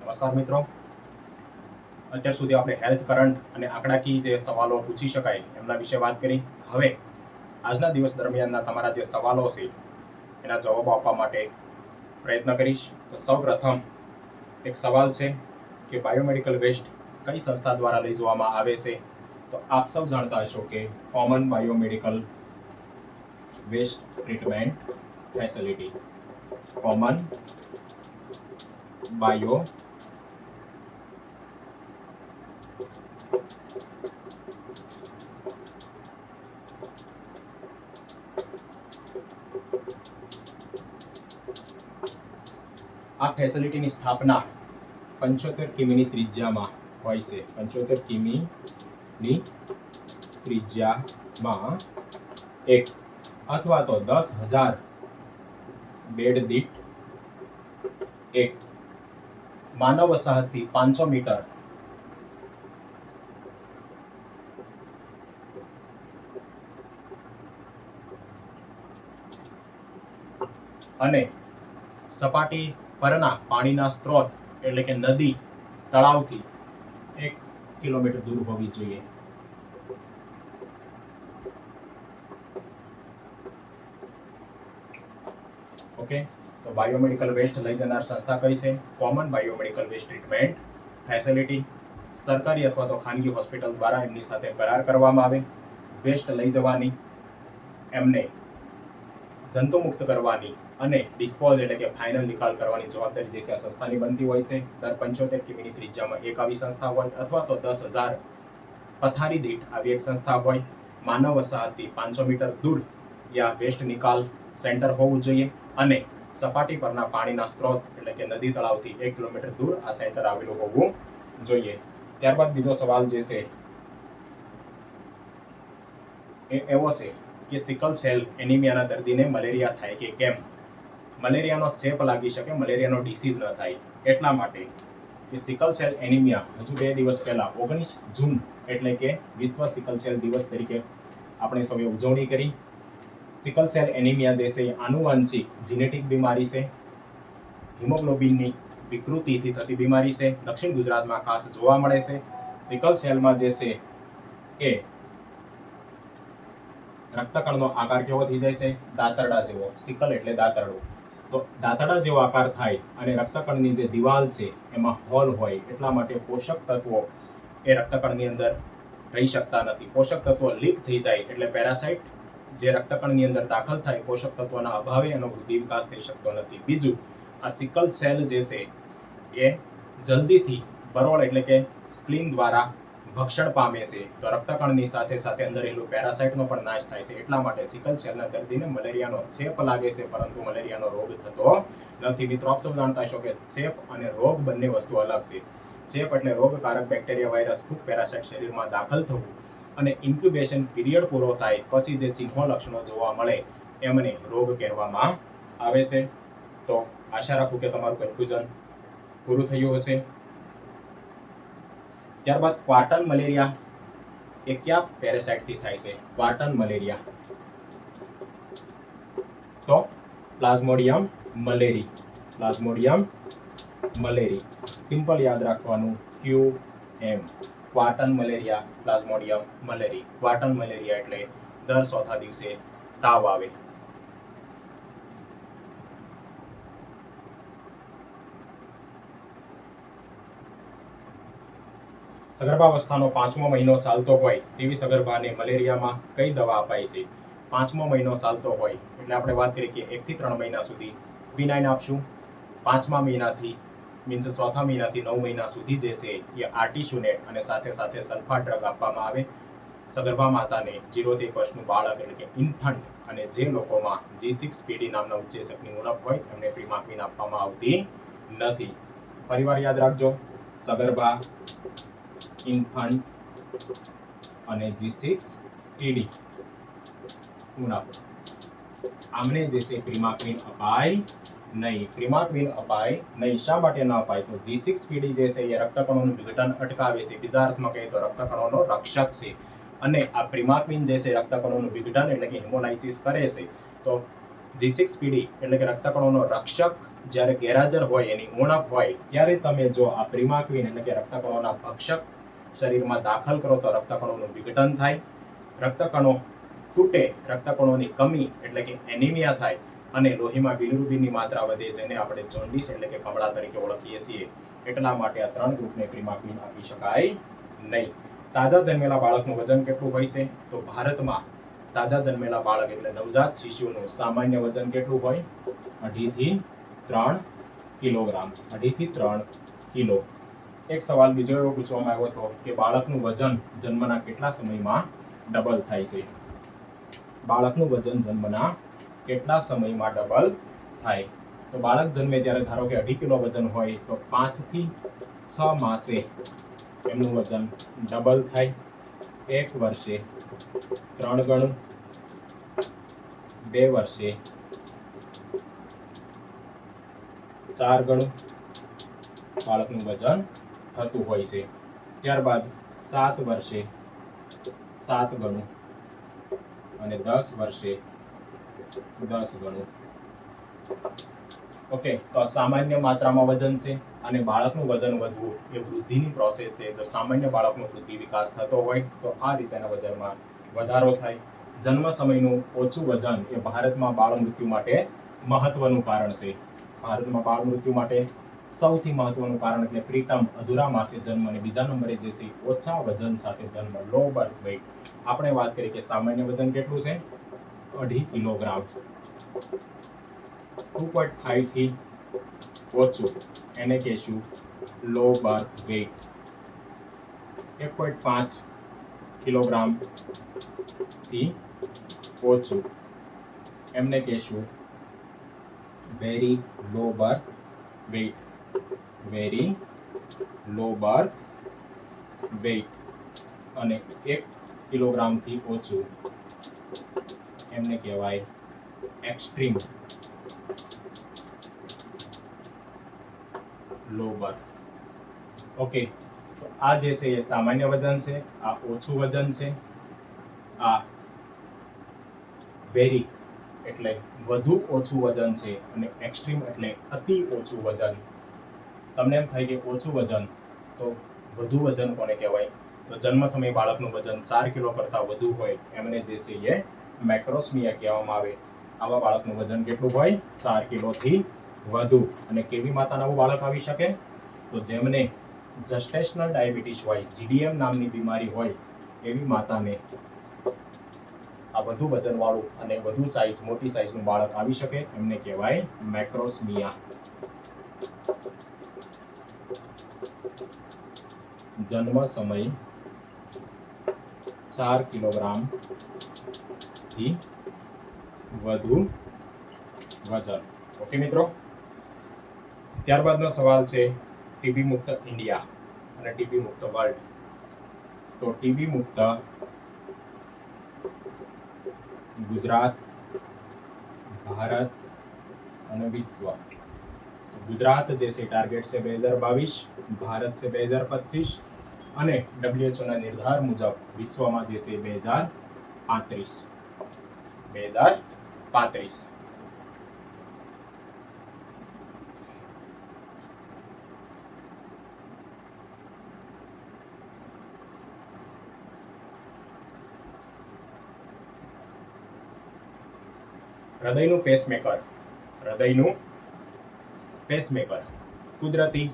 નમસ્કાર મિત્રો, અત્યાર સુધી આપણે હેલ્થ કરંટ અને આંકડાકીય જે સવાલો પૂછી શકાય એમના વિશે વાત કરી. હવે આજના દિવસ દરમિયાનના તમારા જે સવાલો છે એના જવાબ આપવા માટે પ્રયત્ન કરીશ. તો સૌપ્રથમ એક સવાલ છે કે બાયોમેડિકલ વેસ્ટ કઈ સંસ્થા દ્વારા લઈ જવામાં આવે છે? તો આપ સૌ જાણતા હશો કે common biomedical waste treatment facility, common bio આ ફેસિલિટીની સ્થાપના 75 કિમીની ત્રિજ્યામાં હોય છે. 75 કિમીની ત્રિજ્યામાં એક અથવા તો 10,000 બેડ દીઠ એક, માનવ વસાહતથી 500 મીટર અને સપાટી પરના પાણીના સ્ત્રોત એટલે કે નદી, તળાવથી 1 કિલોમીટર દૂર હોવી જોઈએ. ઓકે, તો બાયોમેડિકલ વેસ્ટ લઈ જનાર સંસ્થા કઈ છે? Common biomedical waste treatment facility. સરકારી અથવા તો ખાનગી હોસ્પિટલ દ્વારા એમની સાથે કરાર કરવામાં આવે. વેસ્ટ લઈ જવાની, એમને જંતુમુક્ત કરવાની અને ડિસ્પોઝ એટલે કે ફાઇનલ નિકાલ કરવાની જવાબદારી જે છે આ સંસ્થાની બનતી હોય છે. દર 75 કિમીની ત્રિજ્યામાં એક આવી સંસ્થા હોય અથવા તો 10,000 પથારી દીઠ આવી એક સંસ્થા હોય. માનવ વસાહતથી 500 મીટર દૂર યા વેસ્ટ નિકાલ સેન્ટર હોવું જોઈએ અને સપાટી પરના પાણીના સ્ત્રોત એટલે કે નદી, તળાવથી 1 કિલોમીટર દૂર આ સેન્ટર આવેલું હોવું જોઈએ. ત્યારબાદ બીજો સવાલ જે છે એ એવો છે કે સિકલ સેલ એનિમિયાના દર્દીને મલેરિયા થાય કે કેમ? મલેરિયાનો ચેપ લાગી શકે, મલેરિયાનો ડિસીઝ ન થાય એટલા માટે કે સિકલ સેલ એનિમિયા હજુ 2 દિવસ પહેલા 19 જૂન એટલે કે વિશ્વ સિકલ સેલ દિવસ તરીકે આપણે સૌએ ઉજવણી કરી. સિકલ સેલ એનિમિયા જે છે એ આનુવંશિક જીનેટિક બીમારી છે. હિમોગ્લોબિનની વિકૃતિથી થતી બીમારી છે. દક્ષિણ ગુજરાતમાં ખાસ જોવા મળે છે. સિકલ સેલમાં જે છે એ રક્તકણનો આકાર કેવો થઈ જાય છે? દાંતરડા જેવો. સિકલ એટલે દાંતરડું. તો દાંતરડા જેવો આકાર થાય અને રક્તકણની જે દિવાલ છે એમાં હોલ હોય એટલા માટે પોષક તત્વો એ રક્તકણની અંદર રહી શકતા નથી. પોષક તત્વો લીક થઈ જાય એટલે પેરાસાઇટ જે રક્તકણની અંદર દાખલ થાય, પોષક તત્વોના અભાવે એનો વૃદ્ધિ વિકાસ થઈ શકતો નથી. બીજું, આ સિકલ સેલ જે છે એ જલ્દીથી બરોળ એટલે કે સ્પ્લીન દ્વારા ભક્ષણ પામે છે. તો રક્તકણની સાથે સાથે અંદર રહેલું પેરાસાઇટનો પણ નાશ થાય છે. એટલા માટે સિકલ સેલના દર્દીને મલેરિયાનો ચેપ લાગે છે પરંતુ મલેરિયાનો રોગ થતો નથી. મિત્રો, આપ સૌ જાણતા હશો કે ચેપ અને રોગ બંને વસ્તુ અલગ છે. ચેપ એટલે રોગકારક બેક્ટેરિયા, વાયરસ, ફૂગ, પેરાસાઇટ શરીરમાં દાખલ થવું અને ઇન્ક્યુબેશન પીરિયડ પૂરો થાય પછી જે ચિહ્નો, લક્ષણો જોવા મળે એમને રોગ કહેવામાં આવે છે. તો આશા રાખું કે તમારું કન્ફ્યુઝન પૂરું થયું હશે. ત્યારબાદ ક્વાર્ટન મલેરિયા એ કયા પેરાસાઇટથી થાય છે? ક્વાર્ટન મલેરિયા તો plasmodium malariae. Plasmodium malariae, simple યાદ રાખવાનું, QM. Quartan malaria, plasmodium malariae. Quartan malaria એટલે દર 4થા દિવસે તાવ આવે. સગર્ભાવસ્થાનો 5મો મહિનો ચાલતો હોય તેવી સગર્ભાને મલેરિયામાં કઈ દવા અપાય છે? 5મો મહિનો ચાલતો હોય એટલે આપણે વાત કરીએ કે 1 થી 3 મહિના સુધી ક્વિનાઇન આપશું. 5મા મહિનાથી મીન્સ 4થા મહિનાથી 9 મહિના સુધી જે છે એ આર્ટિસ્યુનેટ અને સાથે સાથે સલ્ફા ડ્રગ આપવામાં આવે. સગર્ભા માતાને 0 થી 1 વર્ષનું બાળક એટલે કે ઇન્ફન્ટ અને જે લોકોમાં G6PD નામના ઉત્સેચકની ઉણપ હોય એમને પ્રિમાક્વિન આપવામાં આવતી નથી. ફરીવાર યાદ રાખજો, સગર્ભા, ઇન્ફન્ટ અને G6PD ઉણપ આમને જે છે પ્રિમાક્વિન અપાય નહીં. પ્રિમાક્વિન અપાય નહીં. શા માટે ન અપાય? તો G6PD જે છે એ રક્તકણોનું વિઘટન અટકાવે છે. બીજા અર્થમાં કહીએ તો રક્તકણોનો રક્ષક છે. અને આ પ્રિમાક્વિન જે છે રક્તકણોનું વિઘટન એટલે કે હિમોલાઇસિસ કરે છે. તો G6PD એટલે કે રક્તકણોનો રક્ષક જ્યારે ગેરહાજર હોય, એની ઉણપ હોય, ત્યારે તમે જો આ પ્રિમાક્વિન એટલે કે રક્તકણોના ભક્ષક શરીરમાં દાખલ કરો તો રક્તકણોનું વિઘટન થાય, રક્તકણો તૂટે, રક્તકણોની કમી એટલે કે એનિમિયા થાય અને લોહીમાં બિલિરુબિનની માત્રા વધે, જેને આપણે જોન્ડિસ એટલે કે કમળા તરીકે ઓળખીએ છીએ. એટલા માટે આ 3 ગ્રુપને પ્રિમાક્વિન આપી શકાય નહીં. તાજા જન્મેલા બાળકનું વજન કેટલું હોય છે? તો ભારતમાં તાજા જન્મેલા બાળક એટલે નવજાત શિશુનું સામાન્ય વજન કેટલું હોય? 2.5 થી 3 કિલોગ્રામ. 2.5 થી 3 કિલો. એક સવાલ બીજો એવો પૂછવામાં આવ્યો હતો કે બાળકનું વજન જન્મના કેટલા સમયમાં ડબલ થાય છે? બાળકનું વજન જન્મના કેટલા સમયમાં ડબલ થાય? તો બાળક જન્મે ત્યારે ધારો કે 2.5 કિલો વજન હોય તો 5 થી 6 માસે એમનું વજન ડબલ થાય. 1 વર્ષે 3 ગણું, 2 વર્ષે 4 ગણું બાળકનું વજન થતું હોય છે. ત્યારબાદ 7 વર્ષે 7 ગણું અને 10 વર્ષે 10 ગણું. ઓકે, તો સામાન્ય માત્રામાં વજન છે અને બાળકનું વજન વધવું એ વૃદ્ધિની પ્રોસેસ છે. તો સામાન્ય બાળકનો વૃદ્ધિ વિકાસ થતો હોય તો આ રીતેના વજનમાં વધારો થાય. જન્મ સમયનું ઓછું વજન એ ભારતમાં બાળ મૃત્યુ માટે મહત્વનું કારણ છે. ભારતમાં બાળ મૃત્યુ માટે સૌથી મહત્વનું કારણ એટલે પ્રીટર્મ અધૂરા માસે જન્મ અને બીજા નંબરે જે છે ઓછા વજન સાથે જન્મ, લો બર્થ વેઇટ. આપણે વાત કરી કે સામાન્ય વજન કેટલું છે? 2.5 કિલોગ્રામ. 2.5 થી ઓછું એને કહેશું લો બર્થ વેઇટ. 1.5 કિલોગ્રામ થી ઓછું એમને કહેશું very low birth weight. Very low birth weight. અને 1 કિલોગ્રામથી ઓછું એમને કહેવાય એક્સ્ટ્રીમ લો બર્થ. ઓકે, તો આ જે છે એ સામાન્ય વજન છે, આ ઓછું વજન છે, આ વેરી એટલે વધુ ઓછું વજન છે અને એક્સ્ટ્રીમ એટલે અતિ ઓછું વજન. તમને એમ થાય કે ઓછું વજન તો વધુ વજન કોને કહેવાય? તો જન્મ સમયે બાળકનું વજન 4 કિલો કરતાં વધુ હોય એમને જે છે એ મેક્રોસ્મિયા કહેવામાં આવે. આવા બાળકનું વજન કેટલું હોય? 4 કિલોથી વધુ. અને કેવી માતાને આવું બાળક આવી શકે? તો જેમને જસ્ટેશનલ ડાયાબિટીસ હોય, જીડીએમ નામની બીમારી હોય, એવી માતાને આ વધુ વજનવાળું અને વધુ સાઇઝ, મોટી સાઇઝનું બાળક આવી શકે. એમને કહેવાય મેક્રોસ્મિયા. જન્મ સમય 4 કિલોગ્રામ થી વધુ વજન. ઓકે મિત્રો, ત્યારબાદનો સવાલ છે ટીબી મુક્ત ઇન્ડિયા અને ટીબી મુક્ત વર્લ્ડ. તો ટીબી મુક્ત ગુજરાત, ભારત અને વિશ્વ. તો ગુજરાત જે છે ટાર્ગેટ છે 2022, ભારત છે 2025 અને WHO ના નિર્ધાર મુજબ વિશ્વમાં જે છે 2035. હૃદયનું પેસમેકર, કુદરતી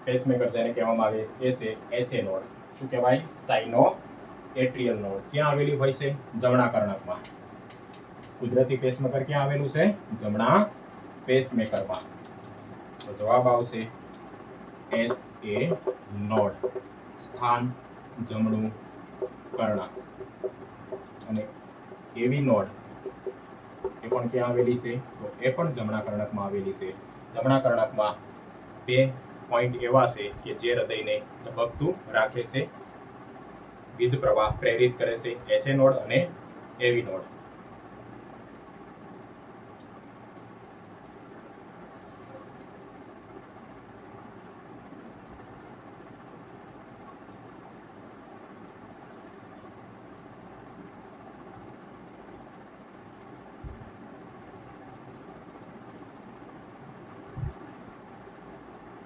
પેસમેકર જેને કહેવામાં આવે એ છે એસએ નોડ. શું કહેવાય? Sino atrial node. ક્યાં આવેલી હોય છે? જમણા કર્ણકમાં. કુદરતી પેસમેકર ક્યાં આવેલું છે? જમણા પેસમેકરમાં. તો જવાબ આવશે એસએ નોડ. સ્થાન જમણું કર્ણક. અને એવી નોડ એ પણ ક્યાં આવેલી છે? તો એ પણ જમણા કર્ણકમાં આવેલી છે. જમણા કર્ણકમાં 2 પોઈન્ટ એવા છે કે જે હૃદયને ધબકતું રાખે છે, વીજ પ્રવાહ પ્રેરિત કરે છે, એસએ નોડ અને એવી નોડ.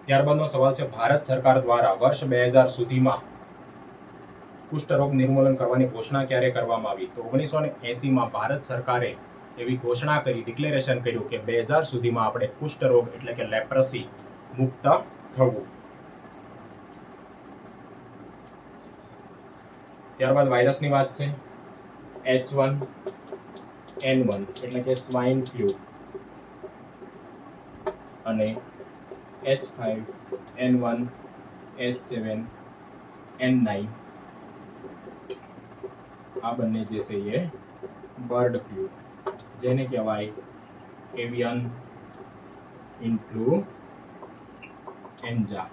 ત્યારબાદનો સવાલ છે, ભારત સરકાર દ્વારા વર્ષ 2000 સુધીમાં કુષ્ઠરોગ નિર્મૂલન કરવાની ઘોષણા ક્યારે કરવામાં આવી? તો 1980માં ભારત સરકારે એવી ઘોષણા કરી, ડિક્લેરેશન કર્યું કે 2000 સુધીમાં આપણે કુષ્ઠરોગ એટલે કે લેપ્રસી મુક્ત થવું. ત્યારબાદ વાયરસની વાત છે. H1N1 એટલે કે સ્વાઇન ફ્લૂ અને H5N1 H7N9 આ બંને જે છે એ બર્ડ ફ્લૂ, જેને કહેવાય એવિયન ઇન્ફ્લુએન્ઝા.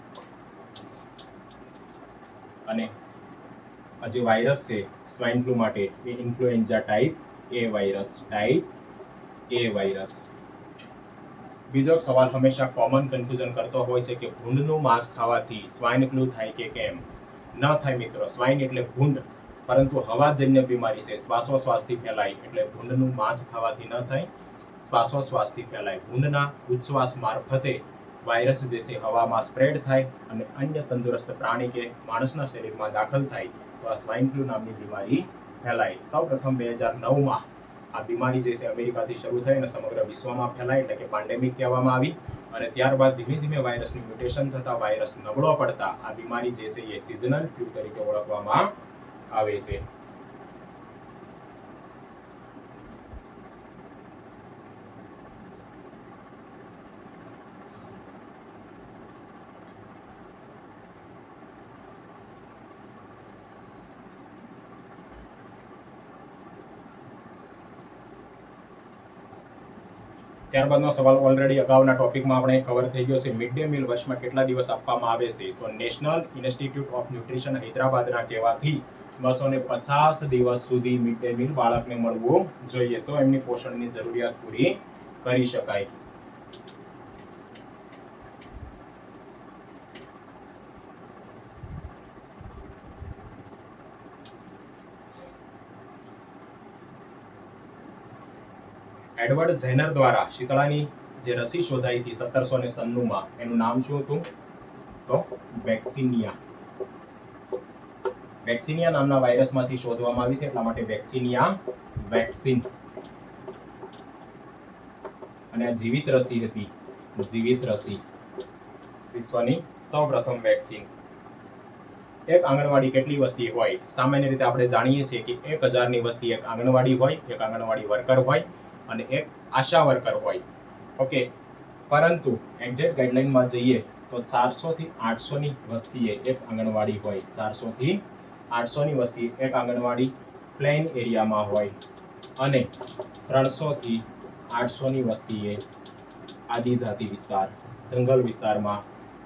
અને આ જે વાયરસ છે સ્વાઇન ફ્લૂ માટે એ ઇન્ફ્લુએન્ઝા ટાઈપ એ વાયરસ. બીજો એક સવાલ હંમેશા કોમન કન્ફ્યુઝન કરતો હોય છે કે ભૂંડનું માંસ ખાવાથી સ્વાઇન ફ્લૂ થાય કે કેમ? ન થાય મિત્રો. સ્વાઇન એટલે ભૂંડ, પરંતુ હવાજન્ય બીમારી છે, શ્વાસોશ્વાસથી ફેલાય. એટલે ભૂંડનું માંસ ખાવાથી ન થાય, શ્વાસોશ્વાસથી ફેલાય. ભૂંડના ઉચ્છ્વાસ મારફતે વાયરસ જે છે હવામાં સ્પ્રેડ થાય અને અન્ય તંદુરસ્ત પ્રાણી કે માણસના શરીરમાં દાખલ થાય તો આ સ્વાઇન ફ્લૂ નામની બીમારી ફેલાય. સૌપ્રથમ 2009માં આ બીમારી જે છે અમેરિકાથી શરૂ થઈ અને સમગ્ર વિશ્વમાં ફેલાય, એટલે કે પેન્ડેમિક કહેવામાં આવી. અને ત્યારબાદ ધીમે ધીમે વાયરસનું મ્યુટેશન થતા વાયરસ નબળો પડતા આ બીમારી જે છે એ સિઝનલ ફ્લૂ તરીકે ઓળખવામાં આવે છે. ત્યારબાદનો સવાલ ઓલરેડી અગાઉના ટોપિકમાં આપણે કવર થઈ ગયો છે. મિડ ડે મીલ વર્ષમાં કેટલા દિવસ આપવામાં આવે છે? તો નેશનલ ઇન્સ્ટિટ્યૂટ ઓફ ન્યુટ્રિશન હૈદરાબાદના કહેવાથી 250 દિવસ સુધી મિડ ડે મીલ બાળકને મળવું જોઈએ, તો એમની પોષણની જરૂરિયાત પૂરી કરી શકાય. એડવર્ડ ઝેનર દ્વારા શીતળાની જે રસી શોધાઈ હતી 1796માં, એનું નામ શું હતું? તો વેક્સિનિયા. વેક્સિનિયા નામના વાયરસમાંથી શોધવામાં આવી હતી, એટલા માટે વેક્સિનિયા વેક્સિન. અને આ જીવિત રસી હતી, જીવિત રસી, વિશ્વની સૌપ્રથમ વેક્સિન. એક આંગણવાડી કેટલી વસ્તી હોય? સામાન્ય રીતે આપણે જાણીએ છીએ કે 1000ની વસ્તી એક આંગણવાડી હોય, એક આંગણવાડી વર્કર હોય અને એક આશા વર્કર હોય. ઓકે, પરંતુ એક્ઝેક્ટ ગાઈડલાઈનમાં જઈએ તો 400 થી 800ની વસ્તીએ એક આંગણવાડી હોય. 400 થી 800ની વસ્તી એક આંગણવાડી પ્લેન એરિયામાં હોય અને 300 થી 800ની વસ્તીએ આદિજાતિ વિસ્તાર, જંગલ વિસ્તારમાં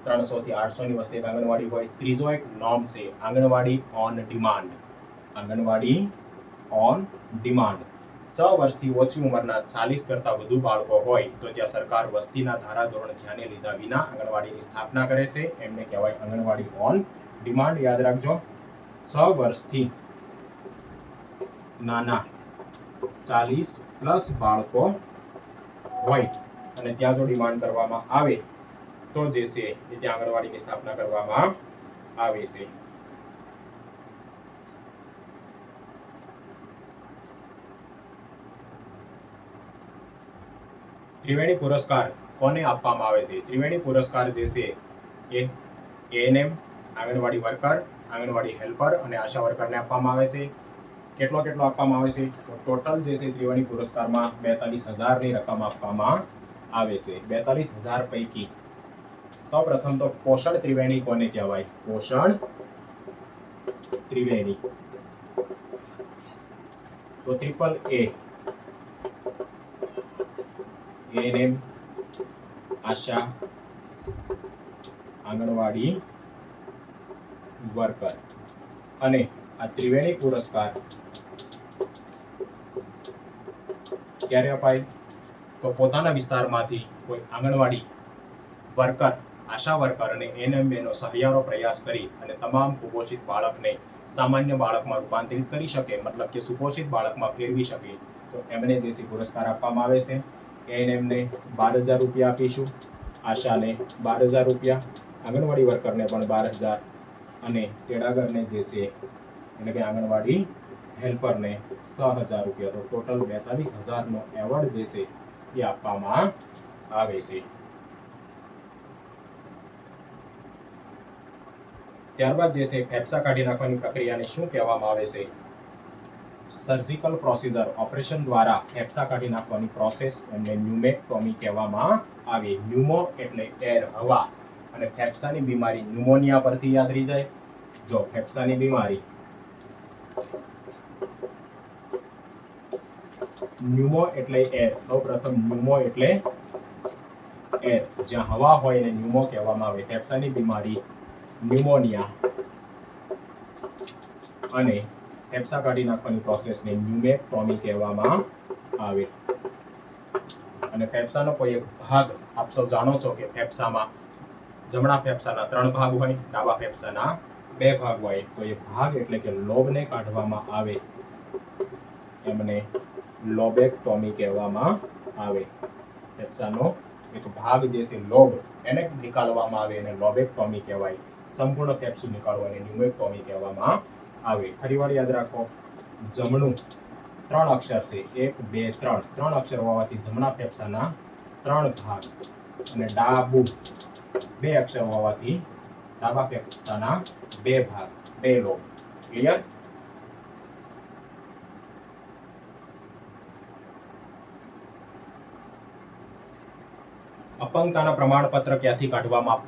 300 થી 800ની વસ્તી એક આંગણવાડી હોય. ત્રીજો એક નોર્મ છે anganwadi on demand. Anganwadi on demand. 6 વર્ષથી ઓછી ઉંમરના 40 કરતાં વધુ બાળકો હોય તો ત્યાં સરકાર વસ્તીના ધારાધોરણ ધ્યાને લીધા વિના આંગણવાડીની સ્થાપના કરે છે, એમને કહેવાય આંગણવાડી ઓન ડિમાન્ડ. યાદ રાખજો, 6 વર્ષથી નાના 40+ બાળકો હોય અને ત્યાં જો ડિમાન્ડ કરવામાં આવે તો જે છે એ ત્યાં આંગણવાડીની સ્થાપના કરવામાં આવે છે. ત્રિવેણી પુરસ્કાર કોને આપવામાં આવે છે? ત્રિવેણી પુરસ્કાર જે છે એ એએનએમ, આંગણવાડી વર્કર, આંગણવાડી હેલ્પર અને આશા વર્કરને આપવામાં આવે છે. કેટલો આપવામાં આવે છે? તો ટોટલ જે છે ત્રિવેણી પુરસ્કારમાં 42,000ની રકમ આપવામાં આવે છે. 42,000 પૈકી સૌપ્રથમ તો પોષણ ત્રિવેણી કોને કહેવાય? પોષણ ત્રિવેણી તો AAA, એએનએમ, આશા, આંગણવાડી વર્કર. અને આ ત્રિવેણી પુરસ્કાર ક્યારે અપાય? તો પોતાના વિસ્તારમાંથી કોઈ આંગણવાડી વર્કર, આશા વર્કર અને એએનએમનો સહિયારો પ્રયાસ કરી અને તમામ કુપોષિત બાળકને સામાન્ય બાળકમાં રૂપાંતરિત કરી શકે, મતલબ કે સુપોષિત બાળકમાં ફેરવી શકે, તો એમને જે છે પુરસ્કાર આપવામાં આવે છે. એએનએમને 12,000 રૂપિયા આપીશું, આશાને 12,000 રૂપિયા, આંગણવાડી વર્કરને પણ 12,000 અને તેડાગરને જે છે એટલે કે આંગણવાડી હેલ્પરને 6,000 રૂપિયા. તો ટોટલ 42,000 નો એવોર્ડ જે છે એ આપવામાં આવે છે. ત્યારબાદ જે છે ફેફસા કાઢી નાખવાની પ્રક્રિયાને શું કહેવામાં આવે છે? સર્જિકલ પ્રોસિજર, ઓપરેશન દ્વારા ફેફસા કાઢી નાખવાની પ્રોસેસ એમને ન્યુમેક્ટોમી કહેવામાં આવે. ન્યુમો એટલે એર, હવા, અને ફેફસાની બીમારી ન્યુમોનિયા પરથી યાદ રહી જાય. જો ફેફસાની બીમારી ન્યુમો એટલે એર, સૌપ્રથમ ન્યુમો એટલે એર, જ્યાં હવા હોય એને ન્યુમો કહેવામાં આવે. ફેફસાની બીમારી ન્યુમોનિયા અને ફેફસા કાઢી નાખવાની પ્રોસેસને ન્યુમેક્ટોમી કહેવામાં આવે. અને ફેફસાનો કોઈ એક ભાગ આપ સૌ જાણો છો કે ફેફસામાં જમણા ફેફસાના 3 ભાગ હોય, ડાબા ફેફસાના 2 ભાગ હોય. તો એ ભાગ એટલે કે લોબને કાઢવામાં આવે એમને લોબેક્ટોમી કહેવામાં આવે. ફેફસાનો એક ભાગ જે છે લોબ, એને નિકાલવામાં આવે એને લોબેક્ટોમી કહેવાય. સંપૂર્ણ ફેફસું નિકાળવું એને ન્યુમેક્ટોમી કહેવામાં આવે. ફરીવાર યાદ રાખો, જમણું 3 અક્ષર છે, 1 2 3, 3 અક્ષર હોવાથી જમણા ફેફસાના 3 ભાગ, અને ડાબું 2 અક્ષર હોવાથી ડાબા ફેફસાના 2 ભાગ, 2 લોબ. ક્લિયર? અપંગતાના પ્રમાણપત્ર ક્યાંથી કાઢવામાં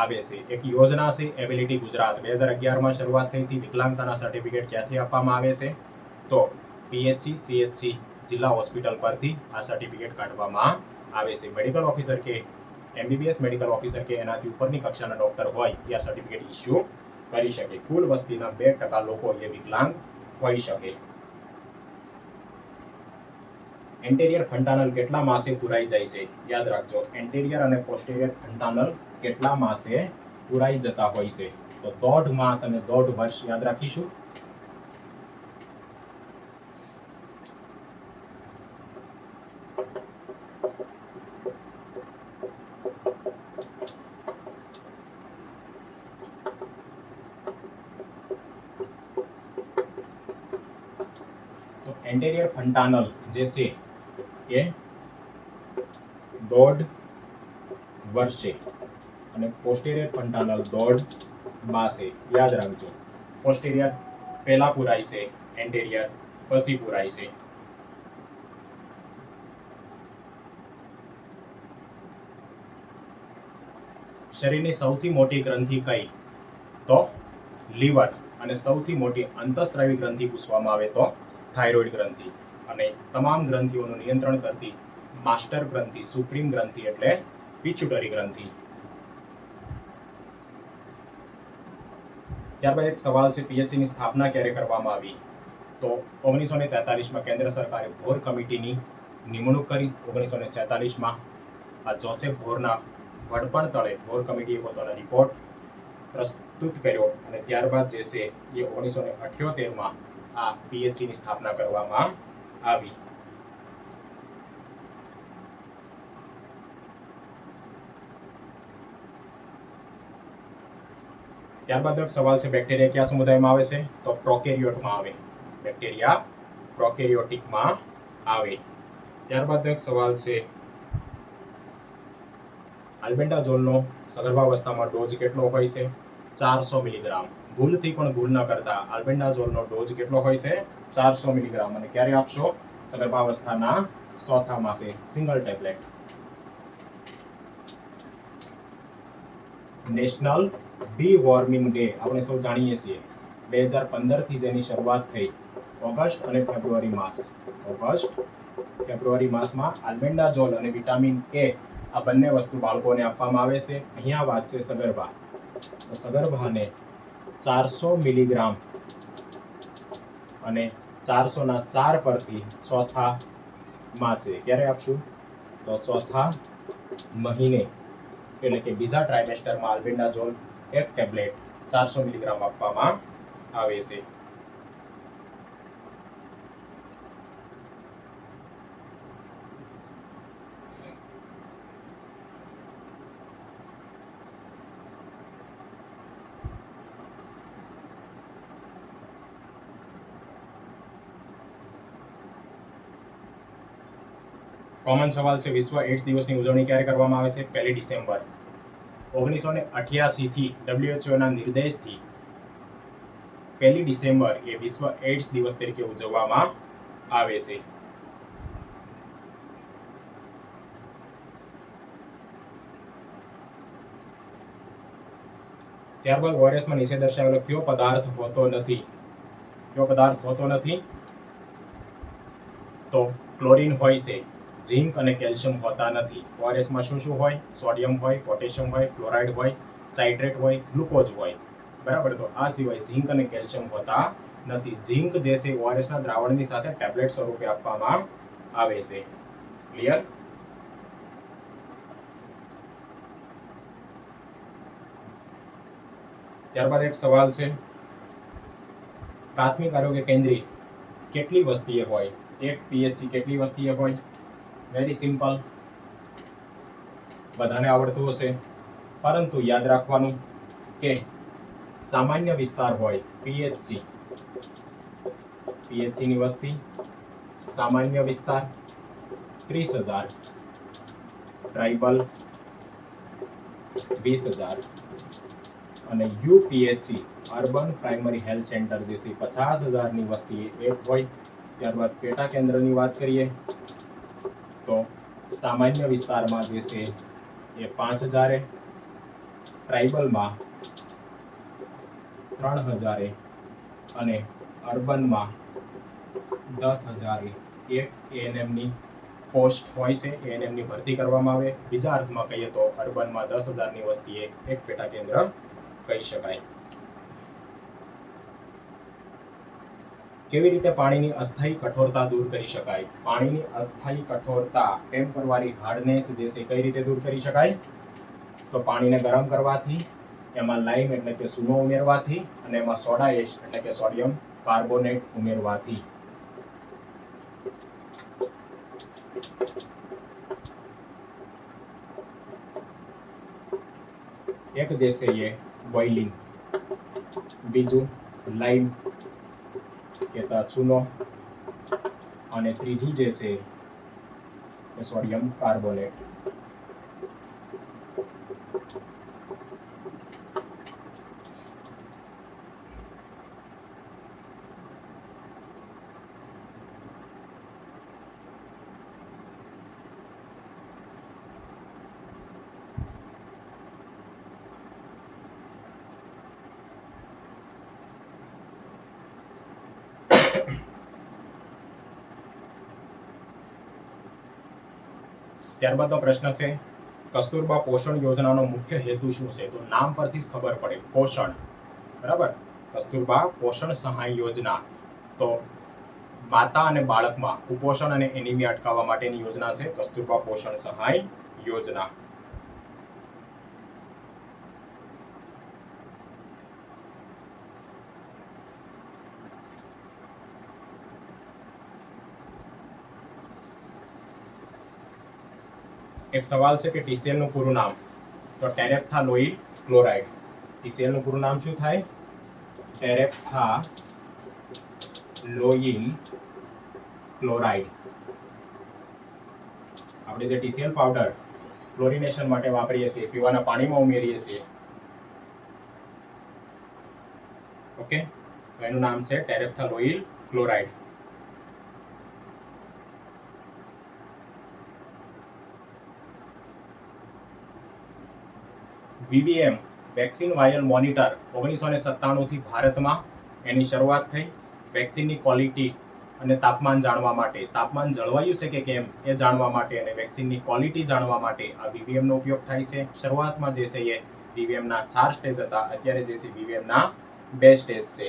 આવે છે? એક યોજના છે એબિલિટી ગુજરાત, 2011માં શરૂઆત થઈ હતી. વિકલાંગતાના સર્ટિફિકેટ ક્યાંથી આપવામાં આવે છે? તો પીએચસી સીએચસી જિલ્લા હોસ્પિટલ પરથી આ સર્ટિફિકેટ કાઢવામાં આવે છે. મેડિકલ ઓફિસર કે એમબીબીએસ મેડિકલ ઓફિસર કે એનાથી ઉપરની કક્ષાના ડોક્ટર હોય એ આ સર્ટિફિકેટ ઇસ્યુ કરી શકે. કુલ વસ્તીના 2% લોકો એ વિકલાંગ હોઈ શકે. એન્ટેરિયર ફન્ટાનલ કેટલા માસે પુરાઈ જાય છે? યાદ રાખજો, એન્ટેરિયર અને પોસ્ટેરિયર ફન્ટાનલ કેટલા માસે પુરાઈ જતા હોય છે? તો 1.5 માસ અને 1.5 વર્ષ યાદ રાખીશું. તો એન્ટેરિયર ફન્ટાનલ જે છે એ 1.5 વર્ષે અને પોસ્ટેરિયર ફન્ટાનલ 1.5 માસે. યાદ રાખજો, પોસ્ટેરિયર પહેલા પુરાય છે, એન્ટેરિયર પછી પુરાય છે. શરીરની સૌથી મોટી ગ્રંથિ કઈ? તો લીવર. અને સૌથી મોટી અંતઃસ્ત્રાવી ગ્રંથિ પૂછવામાં આવે તો થાઇરોઇડ ગ્રંથિ. અને તમામ ગ્રંથિઓનું નિયંત્રણ કરતી માસ્ટર ગ્રંથિ, સુપ્રીમ ગ્રંથિ એટલે પિચ્યુટરી ગ્રંથિ. ત્યારબાદ એક સવાલ છે, પીએચસી ની સ્થાપના ક્યારે કરવામાં આવી? તો 1943માં કેન્દ્ર સરકારે ભોર કમિટીની નિમણૂક કરી. 1946માં આ જોસેફ ભોરના વડપણ તળે ભોર કમિટીએ પોતાનો રિપોર્ટ પ્રસ્તુત કર્યો અને ત્યારબાદ જે છે એ 1978માં આ પીએચસી ની સ્થાપના કરવામાં આવી. ત્યારબાદ એક સવાલ છે, બેક્ટેરિયા કયા સમુદાયમાં આવે છે? તો પ્રોકેરિયોટમાં આવે. બેક્ટેરિયા પ્રોકેરિયોટિકમાં આવે. ત્યારબાદ એક સવાલ છે, આલ્બેન્ડાઝોલનો સગર્ભાવસ્થામાં ડોઝ કેટલો હોય છે? 400 મિલીગ્રામ. ભૂલથી પણ ભૂલ ન કરતા, આલ્બેન્ડાઝોલનો ડોઝ કેટલો હોય છે? 400 મિલીગ્રામ. અને ક્યારે આપશો? સગર્ભાવસ્થાના 4થા માસે, સિંગલ ટેબ્લેટ. નેશનલ બી વોર્મિંગ ડે આપણે સૌ જાણીએ છીએ 2015 થી જેની શરૂઆત થઈ, ઓગસ્ટ અને ફેબ્રુઆરી માસ. ઓગસ્ટ ફેબ્રુઆરી માસમાં આલ્બેન્ડાઝોલ અને વિટામિન એ આ બંને વસ્તુ બાળકોને આપવામાં આવે છે. અહીંયા વાત છે સગર્ભા. તો સગર્ભાને 400 મિલીગ્રામ અને 404 પરથી 4થા માસે ક્યારે આપશું? તો 4થા મહિને એટલે કે બીજા ટ્રાઇમેસ્ટરમાં આલ્બેન્ડાઝોલ 1 ટેબ્લેટ 400 મિલીગ્રામ આપવામાં આવે છે. કોમન સવાલ છે, વિશ્વ એડ્સ દિવસની ઉજવણી ક્યારે કરવામાં આવે છે? 1 ડિસેમ્બર. 1988 થી WHO ના નિર્દેશથી 1 ડિસેમ્બર એ વિશ્વ એડ્સ દિવસ તરીકે ઉજવવામાં આવે છે. ત્યારબાદ ઓઆરએસમાં નીચે દર્શાવેલો કયો પદાર્થ હોતો નથી? કયો પદાર્થ હોતો નથી? તો ક્લોરીન હોય છે, ઝિંક અને કેલ્શિયમ હોતા નથી. ઓઆરએસમાં શું શું હોય? સોડિયમ હોય, પોટેશિયમ હોય, ક્લોરાઇડ હોય, સાઇટ્રેટ હોય, ગ્લુકોઝ હોય. બરાબર. તો આ સિવાય ઝિંક અને કેલ્શિયમ હોતા નથી. ઝિંક જે છે ઓઆરએસના દ્રાવણની સાથે ટેબ્લેટ સ્વરૂપે આપવામાં આવે છે. ક્લિયર? ત્યારબાદ એક સવાલ છે, પ્રાથમિક આરોગ્ય કેન્દ્રે કેટલી વસ્તીએ હોય? 1 પીએચસી કેટલી વસ્તીએ હોય? વેરી સિમ્પલ, બધાને આવડતું હશે. પરંતુ યાદ રાખવાનું કે સામાન્ય વિસ્તાર હોય પીએચસી, પીએચસી ની વસ્તી, સામાન્ય વિસ્તાર 30,000, ટ્રાઇબલ 20,000 અને યુપીએચસી અર્બન પ્રાઇમરી હેલ્થ સેન્ટર જે છે 50,000 ની વસ્તી એક હોય. ત્યારબાદ પેટા કેન્દ્રની વાત કરીએ તો સામાન્ય વિસ્તારમાં જે છે એ 5,000, ટ્રાઇબલમાં 3,000 અને અર્બનમાં 10,000 એક એએનએમની પોસ્ટ હોય છે. એએનએમની ભરતી કરવામાં આવે. બીજા અર્થમાં કહીએ તો અર્બનમાં 10,000ની વસ્તીએ એક પેટા કેન્દ્ર કહી શકાય. કેવી રીતે પાણીની અસ્થાયી કઠોરતા દૂર કરી શકાય? પાણીની અસ્થાયી કઠોરતા, ટેમ્પરરી હાર્ડનેસ જે છે કઈ રીતે દૂર કરી શકાય? તો પાણીને ગરમ કરવાથી, એમાં લાઈમ એટલે કે ચૂનો ઉમેરવાથી અને એમાં સોડા એશ એટલે કે સોડિયમ કાર્બોનેટ ઉમેરવાથી. એક જે છે એ બોઇલિંગ, બીજું લાઈમ કે ચૂનો અને ત્રીજું જે છે એ સોડિયમ કાર્બોનેટ. ત્યારબાદનો પ્રશ્ન છે, કસ્તુરબા પોષણ યોજનાનો મુખ્ય હેતુ શું છે? તો નામ પરથી જ ખબર પડે, પોષણ. બરાબર. કસ્તુરબા પોષણ સહાય યોજના તો માતા અને બાળકમાં કુપોષણ અને એનિમિયા અટકાવવા માટેની યોજના છે કસ્તુરબા પોષણ સહાય યોજના. એક સવાલ છે કે TCl નું પૂરું નામ, તો ટેરેપ્થાલોઇડ ક્લોરાઇડ. TCl નું પૂરું નામ શું થાય? ટેરેપ્થાલોઇલ ક્લોરાઇડ. આપણે જે TCl પાવડર ક્લોરિનેશન માટે વાપરીએ છીએ, પીવાના પાણીમાં ઉમેરીએ છીએ, ઓકે, તો એનું નામ છે terephthaloyl chloride. VVM vaccine vial monitor 1997 થી ભારતમાં એની શરૂઆત થઈ. વેક્સિનની ક્વોલિટી અને તાપમાન જાણવા માટે, તાપમાન જળવાયું છે કે કેમ એ જાણવા માટે અને વેક્સિનની ક્વોલિટી જાણવા માટે આ VVM નો ઉપયોગ થાય છે. શરૂઆતમાં જે છે એ VVM ના 4 સ્ટેજ હતા, અત્યારે જે છે VVM ના 2 સ્ટેજ છે.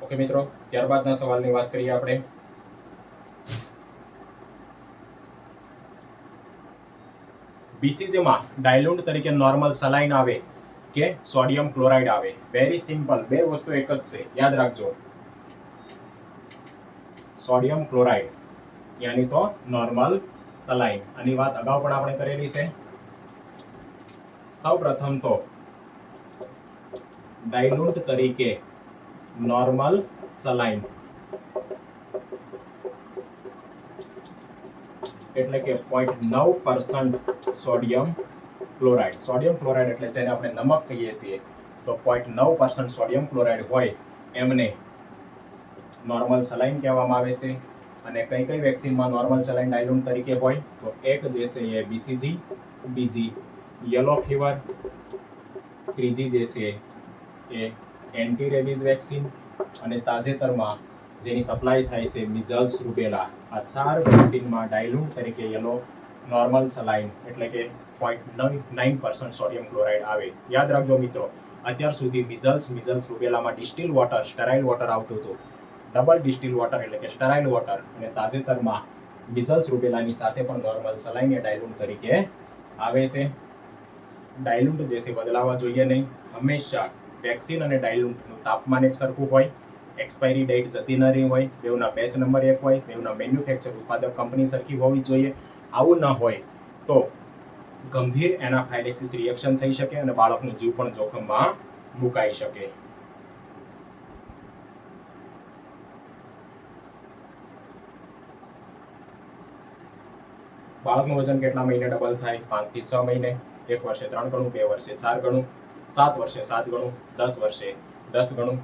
ઓકે મિત્રો, ત્યારબાદના સવાલની વાત કરીએ આપણે. BCG માં ડાયલ્યુટ તરીકે નોર્મલ સલાઇન આવે કે સોડિયમ ક્લોરાઇડ આવે? વેરી સિમ્પલ, બે વસ્તુ એક જ છે, યાદ રાખજો. સોડિયમ ક્લોરાઇડ યાની તો નોર્મલ સલાઇન. આની વાત અગાઉ પણ આપણે કરેલી છે. સૌપ્રથમ તો ડાયલ્યુટ તરીકે નોર્મલ સલાઇન એટલે કે 0.9% સોડિયમ ક્લોરાઇડ. સોડિયમ ક્લોરાઇડ એટલે જેને આપણે નમક કહીએ છીએ, તો 0.9% સોડિયમ ક્લોરાઇડ હોય એમને નોર્મલ સલાઇન કહેવામાં આવે છે. અને કઈ કઈ વેક્સિનમાં નોર્મલ સલાઇન ડાયલ્યુટ તરીકે હોય, તો એક જે છે એ બીસીજી, બીજી યલો ફીવર, ત્રીજી જે છે એ એન્ટી રેબીઝ વેક્સિન, અને તાજેતરમાં જેની સપ્લાય થાય છે મિઝલ્સ રૂબેલા. આ 4 વેક્સિનમાં ડાયલ્યુટ તરીકે યલો નોર્મલ સલાઇન એટલે કે 0.9% સોડિયમ ક્લોરાઇડ આવે. યાદ રાખજો મિત્રો, અત્યાર સુધી મિઝલ્સ રૂબેલામાં ડિસ્ટિલ વોટર, સ્ટરાઇલ વોટર આવતું હતું. ડબલ ડિસ્ટિલ વોટર એટલે કે સ્ટરાઇલ વોટર, અને તાજેતરમાં મિઝલ્સ રૂબેલાની સાથે પણ નોર્મલ સલાઇન એ ડાયલ્યુટ તરીકે આવે છે. ડાયલ્યુટ જે છે બદલાવા જોઈએ નહીં. હંમેશા વેક્સિન અને ડાયલ્યુટનું તાપમાન એક સરખું હોય, એક્સપાયરી ડેટ જતી ન રહી હોય, બેઉના બેચ નંબર એક હોય, બેઉના મેન્યુફેક્ચર ઉત્પાદક કંપની સરખી હોવી જોઈએ. આવું ન હોય તો ગંભીર એનાફાઇલેક્સિસ રિએક્શન થઈ શકે અને બાળકનો જીવ પણ જોખમમાં મુકાઈ શકે. બાળકનું વજન કેટલા મહિને ડબલ થાય? 5 થી 6 મહિને. 1 વર્ષે 3 ગણું, 2 વર્ષે 4 ગણું, 7 વર્ષે 7 ગણું, 10 વર્ષે 10 ગણું.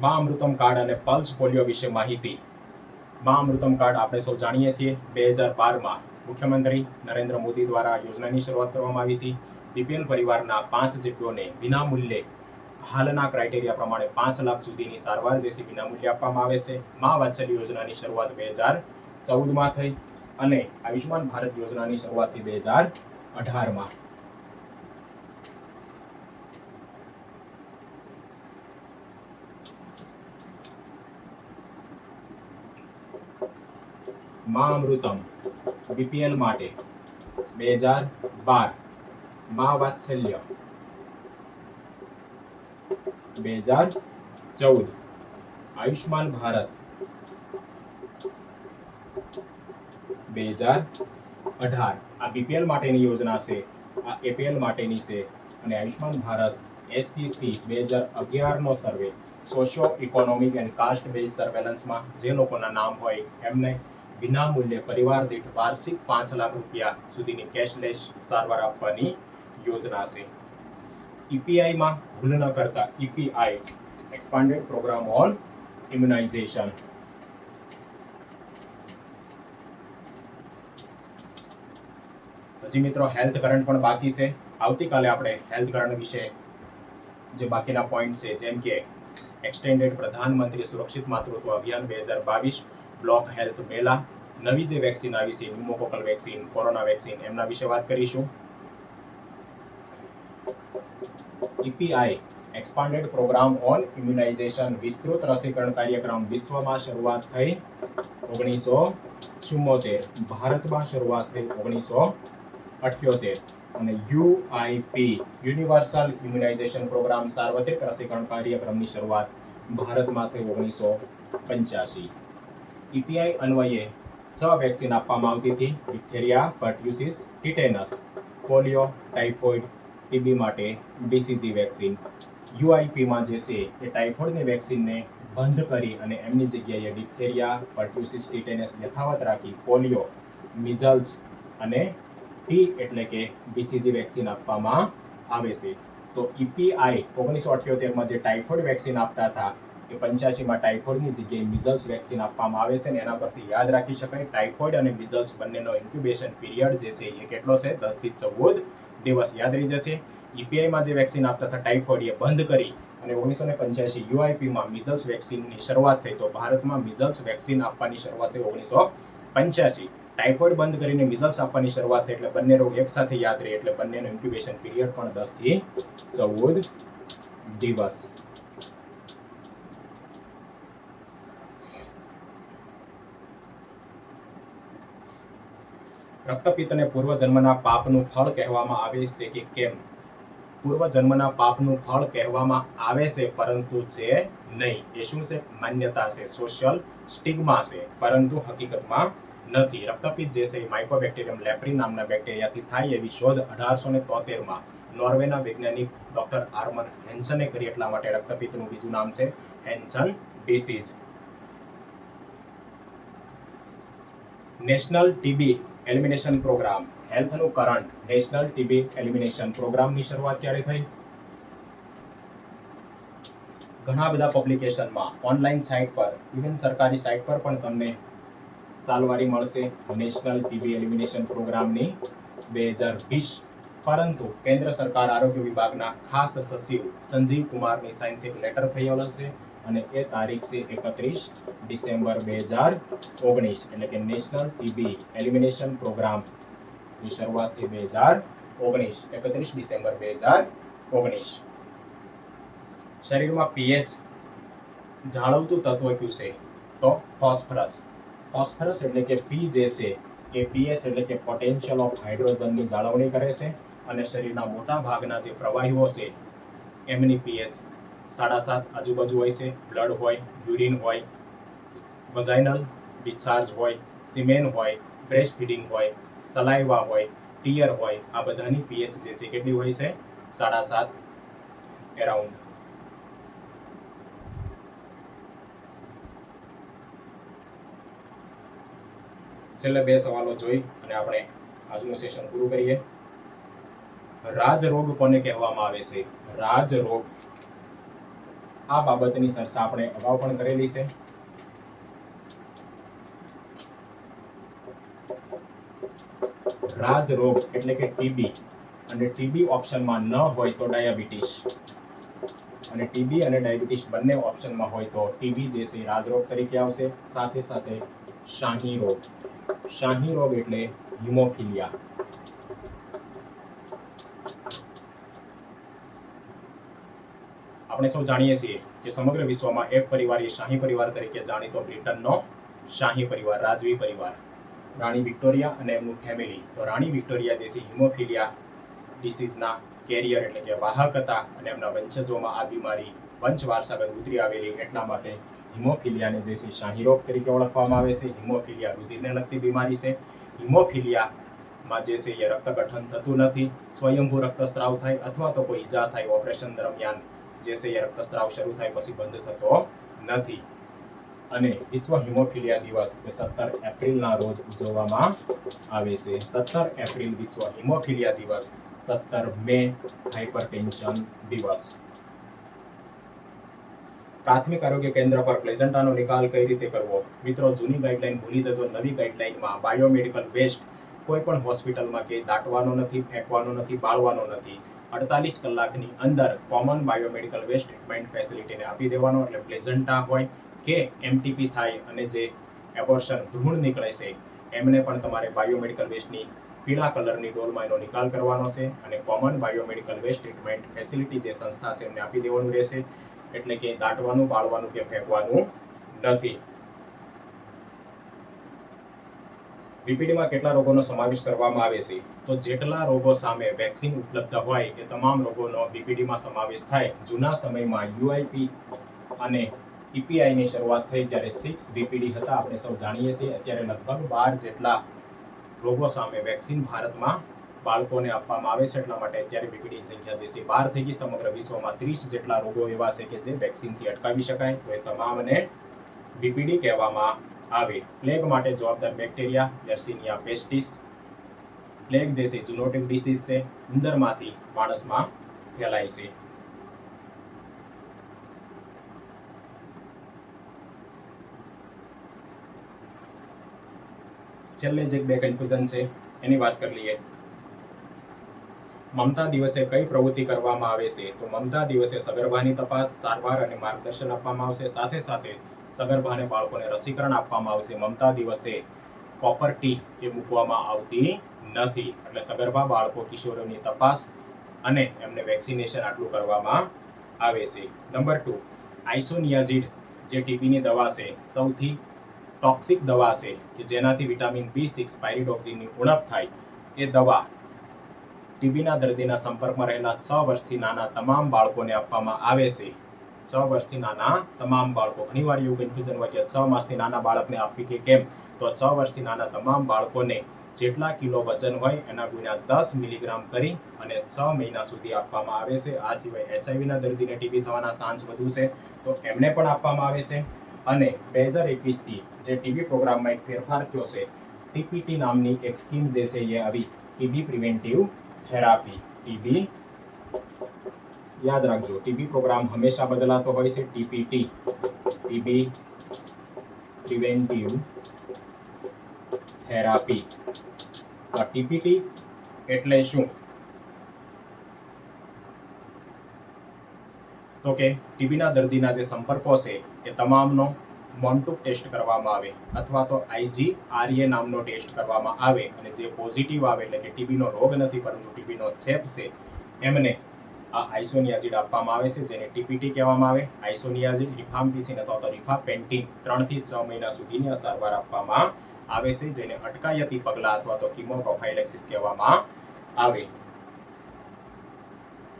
મા અમૃતમ કાર્ડ અને પલ્સ પોલિયો વિશે માહિતી. મા અમૃતમ કાર્ડ આપણે સૌ જાણીએ છીએ, 2012માં મુખ્યમંત્રી નરેન્દ્ર મોદી દ્વારા યોજનાની શરૂઆત કરવામાં આવી હતી. બીપીએલ પરિવારના 5 સભ્યોને વિનામૂલ્યે હાલના ક્રાઇટેરિયા પ્રમાણે 5 લાખ સુધીની સારવાર જે છે વિનામૂલ્યે આપવામાં આવે છે. મા વાત્સલ્ય યોજનાની શરૂઆત 2014માં થઈ અને આયુષ્માન ભારત યોજનાની શરૂઆત થઈ 2018માં. મા અમૃતમ બીપીએલ માટે 2012, મા વાત્સલ્ય 2014, આયુષ્માન ભારત 2018. આ બીપીએલ માટેની યોજના છે, આ એપીએલ માટેની છે. અને આયુષ્માન ભારત એસસીસી 2011નો survey, socio economic and caste base સર્વેલન્સમાં જે લોકોના નામ હોય એમને વિનામૂલ્યે પરિવાર દીઠ વાર્ષિક 5 લાખ રૂપિયા સુધીની કેશલેસ સારવાર આપવાની યોજના છે. ઈપીઆઈમાં ભૂલ ન કરતા, EPI expanded programme on immunization. હજી મિત્રો હેલ્થ કરંટ પણ બાકી છે. આવતીકાલે આપણે હેલ્થ કરંટ વિશે જે બાકીના પોઈન્ટ છે, જેમ કે એક્સટેન્ડેડ પ્રધાનમંત્રી સુરક્ષિત માતૃત્વ અભિયાન 2022, બ્લોક હેલ્થ મેલા, નવી જે વેક્સિન આવી છે ન્યુમોકોકલ વેક્સિન, કોરોના વેક્સિન, એમના વિશે વાત કરીશું. EPI expanded programme on immunization વિસ્તૃત રસીકરણ કાર્યક્રમ વિશ્વમાં શરૂઆત થઈ 1974, ભારતમાં શરૂઆત થઈ 1978. અને યુઆઈપી યુનિવર્સલ ઇમ્યુનાઇઝેશન પ્રોગ્રામ સાર્વત્રિક રસીકરણ કાર્યક્રમની શરૂઆત ભારતમાં થઈ 1985. ઈપીઆઈ અન્વયે 6 વેક્સિન આપવામાં આવતી હતી: diphtheria, pertussis, tetanus, polio, typhoid, TB માટે બીસીજી વેક્સિન. યુઆઈપીમાં જે છે એ ટાઇફોઇડની વેક્સિનને બંધ કરી અને એમની જગ્યાએ ડિપ્થેરિયા, પર્ટ્યુસિસ, ટીટેનસ યથાવત રાખી પોલિયો, મિઝલ્સ અને ટી એટલે કે બીસીજી વેક્સિન આપવામાં આવે છે. તો ઈપીઆઈ 1978માં જે ટાઇફોઇડ વેક્સિન આપતા હતા એ 85માં ટાઇફોઇડની જગ્યાએ મિઝલ્સ વેક્સિન આપવામાં આવે છે. અને એના પરથી યાદ રાખી શકાય, ટાઇફોઇડ અને મિઝલ્સ બંનેનો ઇન્ક્યુબેશન પીરિયડ જે છે એ કેટલો છે? 10 થી 14 દિવસ. યાદ રહી જશે. ઈપીઆઈમાં જે વેક્સિન આપતા હતા ટાઇફોઇડ એ બંધ કરી અને 1985 યુઆઈપીમાં મિઝલ્સ વેક્સિનની શરૂઆત થઈ. તો ભારતમાં મિઝલ્સ વેક્સિન આપવાની શરૂઆત થઈ 1985. ટાઇફોઇડ બંધ કરીને મિઝલ્સ આપવાની શરૂઆત થઈ એટલે બંને રોગ એકસાથે યાદ રહે એટલે બંનેનો ઇન્ક્યુબેશન પીરિયડ પણ 10 થી 14 દિવસ. રક્તપિત્તને પૂર્વજન્મના પાપનું ફળ કહેવામાં આવે છે કે કેમ? પૂર્વજન્મના પાપનું ફળ કહેવામાં આવે છે, પરંતુ છે નહીં. એ શું છે? માન્યતા છે, સોશિયલ સ્ટિગ્મા છે, પરંતુ હકીકતમાં નથી. રક્તપિત્ત જે છે એ માઇકોબેક્ટેરિયમ લેપ્રિન નામના બેક્ટેરિયાથી થાય એવી શોધ 1873માં નોર્વેના વૈજ્ઞાનિક ડોક્ટર આર્મર હેન્સને કરી. એટલા માટે રક્તપિત્તનું બીજું નામ છે Hansen disease. National TB elimination programme, હેલ્થનું કરંટ. નેશનલ ટીબી એલિમિનેશન પ્રોગ્રામની શરૂઆત ક્યારે થઈ? ઘણા બધા પબ્લિકેશનમાં, ઓનલાઈન સાઇટ પર, ઇવન સરકારી સાઇટ પર પણ તમને સાલવારી મળશે નેશનલ ટીબી એલિમિનેશન પ્રોગ્રામની 2020. પરંતુ કેન્દ્ર સરકાર આરોગ્ય વિભાગના ખાસ સચિવ સંજીવ કુમારની સાઇનથી એક લેટર થયેલો છે અને એ તારીખ છે 31 ડિસેમ્બર 2019. એટલે કે નેશનલ ટીબી એલિમિનેશન પ્રોગ્રામની શરૂઆત થઈ 2019, 31 ડિસેમ્બર 2019. શરીરમાં પીએચ જાળવતું તત્વ કયું છે? તો ફોસ્ફરસ. ફોસ્ફરસ એટલે કે પી જે છે એ પીએચ એટલે કે પોટેન્શિયલ ઓફ હાઇડ્રોજનની જાળવણી કરે છે અને શરીરના મોટા ભાગના જે પ્રવાહીઓ છે એમની પીએચ 7.5 આજુબાજુ હોય છે. બ્લડ હોય, યુરિન હોય, વજાઇનલ ડિસ્ચાર્જ હોય, સિમેન હોય, બ્રેસ્ટ ફીડિંગ હોય, સલાઇવા હોય, ટીયર હોય, આ બધાની પીએચ જે છે કેટલી હોય છે? 7.5 એરાઉન્ડ. છેલ્લે 2 સવાલો જોઈ અને આપણે આજનું સેશન પૂરું કરીએ. રાજરોગ કોને કહેવામાં આવે છે? રાજરોગ. આ બાબતની ચર્ચા આપણે અગાઉ પણ કરેલી છે. રાજરોગ એટલે કે ટીબી, અને ટીબી ઓપ્શનમાં ન હોય તો ડાયાબિટીસ, અને ટીબી અને ડાયાબિટીસ બંને ઓપ્શનમાં હોય તો ટીબી જે છે રાજરોગ તરીકે આવશે. સાથે સાથે શાહી રોગ. શાહી રોગ એટલે હિમોફિલિયા. આપણે સૌ જાણીએ છીએ કે સમગ્ર વિશ્વમાં એક પરિવાર એ શાહી પરિવાર તરીકે જાણીતો બ્રિટનનો શાહી પરિવાર, રાજવી પરિવાર, રાણી વિક્ટોરિયા અને એમનું ફેમિલી. તો રાણી વિક્ટોરિયા જે છે હિમોફિલિયા ડિસીઝના કેરિયર એટલે કે વાહક હતા અને એમના વંશજોમાં આ બીમારી વંશવારસાગત ઉતરી આવેલી. એટલા માટે હિમોફિલિયાને જે છે શાહી રોગ તરીકે ઓળખવામાં આવે છે. હિમોફિલિયા રુધિરને લગતી બીમારી છે. હિમોફિલિયામાં જે છે એ રક્તગઠન થતું નથી, સ્વયંભૂ રક્તસ્રાવ થાય અથવા તો કોઈ ઈજા થાય ઓપરેશન દરમિયાન જે છે એ રક્તસ્રાવ શરૂ થાય પછી બંધ થતો નથી. અને વિશ્વ હિમોફિલિયા દિવસ 17 એપ્રિલના રોજ ઉજવવામાં આવે છે. 17 એપ્રિલ વિશ્વ હિમોફિલિયા દિવસ, 17 મે હાઇપરટેન્શન દિવસ. પ્રાથમિક આરોગ્ય કેન્દ્ર પર પ્લેઝન્ટાનો નિકાલ કઈ રીતે કરવો? મિત્રો, જૂની ગાઈડલાઈન ભૂલી જજો. નવી ગાઈડલાઈનમાં બાયોમેડિકલ વેસ્ટ કોઈ પણ હોસ્પિટલમાં કે દાટવાનો નથી, ફેંકવાનો નથી, બાળવાનો નથી. 48 કલાકની અંદર કોમન બાયોમેડિકલ વેસ્ટ ટ્રીટમેન્ટ ફેસિલિટીને આપી દેવાનો. એટલે પ્લેઝન્ટા હોય કે એમટીપી થાય અને જે એબોર્શન ભ્રૂણ નીકળે છે એમને પણ તમારે બાયોમેડિકલ વેસ્ટની પીળા કલરની ડોલમાં એનો નિકાલ કરવાનો છે અને common biomedical waste treatment facility જે સંસ્થા છે એમને આપી દેવાનું રહેશે. એટલે કે દાટવાનું, બાળવાનું કે ફેંકવાનું નથી. વીપીડીમાં કેટલા રોગોનો સમાવેશ કરવામાં આવે છે? તો જેટલા રોગો સામે વેક્સિન ઉપલબ્ધ હોય એ તમામ રોગોનો વીપીડીમાં સમાવેશ થાય. જૂના સમયમાં યુઆઈપી અને ઈપીઆઈની શરૂઆત થઈ ત્યારે 6 વીપીડી હતા, આપણે સૌ જાણીએ છીએ. અત્યારે લગભગ 12 જેટલા રોગો સામે વેક્સિન ભારતમાં બાળકોને આપવામાં આવે છે. એટલા માટે અત્યારે વીપીડીની સંખ્યા જે છે 12 થઈ ગઈ. સમગ્ર વિશ્વમાં 30 જેટલા રોગો એવા છે કે જે વેક્સિનથી અટકાવી શકાય. તો એ તમામને વીપીડી કહેવામાં આવે. પ્લેગ માટે જવાબદાર બેક્ટેરિયા યર્સિનિયા પેસ્ટિસ. પ્લેગ જે છે ઝૂનોટિક ડિસીઝ છે, ઉંદરમાંથી માણસમાં ફેલાય છે. છેલ્લે જે 2 કન્ફ્યુઝન છે એની વાત કરી લઈએ. મમતા દિવસે કઈ પ્રવૃત્તિ કરવામાં આવે છે? તો મમતા દિવસે સગર્ભાની તપાસ, સારવાર અને માર્ગદર્શન આપવામાં આવશે. સાથે સાથે સગર્ભા અને બાળકોને રસીકરણ આપવામાં આવશે. મમતા દિવસે કોપર ટી એ મૂકવામાં આવતી નથી. એટલે સગર્ભા બાળકો, કિશોરોની તપાસ અને એમને વેક્સિનેશન આટલું કરવામાં આવે છે. નંબર 2, આઇસોનિયાઝિડ જે ટીબીની દવા છે, સૌથી ટોક્સિક દવા છે કે જેનાથી વિટામિન B6 પાયરિડોક્સિનની ઉણપ થાય. એ દવા ટીબીના દર્દીના સંપર્કમાં રહેલા 6 વર્ષથી નાના તમામ બાળકોને આપવામાં આવે છે. 6 વર્ષથી નાના તમામ બાળકો. ઘણીવાર એવું કન્ફ્યુઝન હોય કે 6 માસથી નાના બાળકને આપવી કે કેમ, તો 6 વર્ષથી નાના તમામ બાળકોને જેટલા કિલો વજન હોય એના ગુણ્યા 10 મિલીગ્રામ કરી અને 6 મહિના સુધી આપવામાં આવે છે. આ સિવાય એચઆઈવીના દર્દીને ટીબી થવાના ચાન્સ વધુ છે તો એમને પણ આપવામાં આવે છે. અને 2021થી જે ટીબી પ્રોગ્રામમાં એક ફેરફાર થયો છે, ટીપીટી નામની એક સ્કીમ જે છે એ આવી, ટીબી પ્રિવેન્ટિવ થેરાપી. ટીબી યાદ રાખજો, ટીબી પ્રોગ્રામ હંમેશા બદલાતો હોય છે. ટીપીટી, ટીબી પ્રિવેન્ટિવ થેરાપી. ટીપીટી એટલે શું? તો કે ટીબીના દર્દીના જે સંપર્કો છે એ તમામનો મોન્ટુક ટેસ્ટ કરવામાં આવે અથવા તો IgRA નામનો ટેસ્ટ કરવામાં આવે અને જે પોઝિટિવ આવે, એટલે કે ટીબીનો રોગ નથી પરંતુ ટીબીનો ચેપ છે, એમને આ આઇસોનિયાઝિડ આપવામાં આવે છે, જેને ટીપીટી કહેવામાં આવે. આઇસોનિયાઝિડ, રિફામ્પિસિન અથવા તો રિફાપેન્ટિન 3 થી 6 મહિના સુધીની સારવાર આપવામાં આવે છે, જેને અટકાયતી પગલાં અથવા તો કીમોપ્રોફાઇલેક્સિસ કહેવામાં આવે.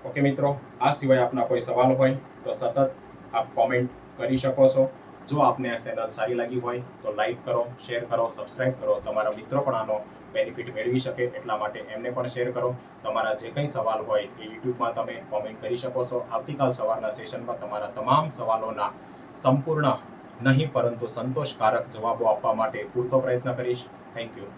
ઓકે મિત્રો, આ સિવાય આપના કોઈ સવાલ હોય તો સતત આપ કોમેન્ટ કરી શકો છો. જો આપને આ ચેનલ સારી લાગી હોય તો લાઈક કરો, શેર કરો, સબસ્ક્રાઇબ કરો. તમારા મિત્રો પણ આનો બેનિફિટ મેળવી શકે એટલા માટે એમને પણ શેર કરો. તમારા જે કંઈ સવાલ હોય એ યુટ્યુબમાં તમે કોમેન્ટ કરી શકો છો. આવતીકાલ સવારના સેશનમાં તમારા તમામ સવાલોના સંપૂર્ણ નહીં પરંતુ સંતોષકારક જવાબો આપવા માટે પૂરતો પ્રયત્ન કરીશ. Thank you.